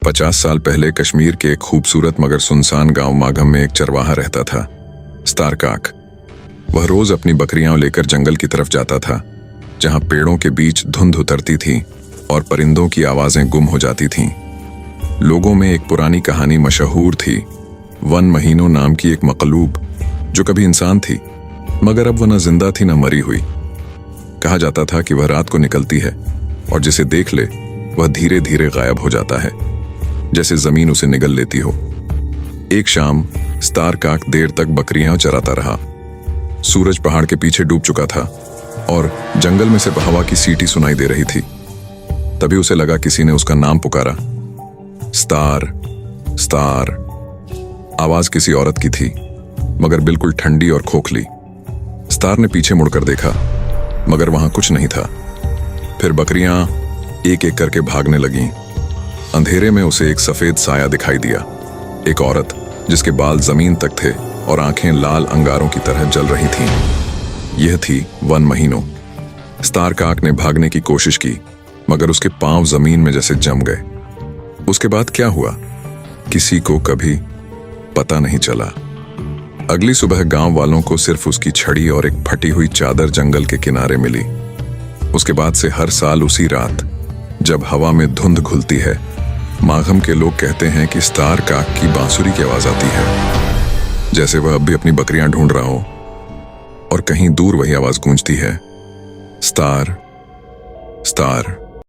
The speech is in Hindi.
50 साल पहले कश्मीर के एक खूबसूरत मगर सुनसान गांव माघम में एक चरवाहा रहता था, स्टारकाक। वह रोज अपनी बकरियां लेकर जंगल की तरफ जाता था, जहां पेड़ों के बीच धुंध उतरती थी और परिंदों की आवाजें गुम हो जाती थीं। लोगों में एक पुरानी कहानी मशहूर थी, वन महीनों नाम की एक मकलूब, जो कभी इंसान थी मगर अब वह न जिंदा थी न मरी हुई। कहा जाता था कि वह रात को निकलती है और जिसे देख ले वह धीरे धीरे गायब हो जाता है, जैसे जमीन उसे निगल लेती हो। एक शाम स्टारकाक देर तक बकरियां चराता रहा। सूरज पहाड़ के पीछे डूब चुका था और जंगल में सिर्फ हवा की सीटी सुनाई दे रही थी। तभी उसे लगा किसी ने उसका नाम पुकारा, स्टार स्टार। आवाज किसी औरत की थी, मगर बिल्कुल ठंडी और खोखली। स्टार ने पीछे मुड़कर देखा, मगर वहां कुछ नहीं था। फिर बकरियां एक एक करके भागने लगीं। अंधेरे में उसे एक सफेद साया दिखाई दिया, एक औरत जिसके बाल जमीन तक थे और आंखें लाल अंगारों की तरह जल रही थीं। यह थी वन महीनों। स्टारकाक ने भागने की कोशिश की, मगर उसके पांव जमीन में जैसे जम गए। उसके बाद क्या हुआ, किसी को कभी पता नहीं चला। अगली सुबह गांव वालों को सिर्फ उसकी छड़ी और एक फटी हुई चादर जंगल के किनारे मिली। उसके बाद से हर साल उसी रात, जब हवा में धुंध घुलती है, माघम के लोग कहते हैं कि स्टारकाक की बांसुरी की आवाज आती है, जैसे वह अब भी अपनी बकरियां ढूंढ रहा हो। और कहीं दूर वही आवाज गूंजती है, स्टार स्टार।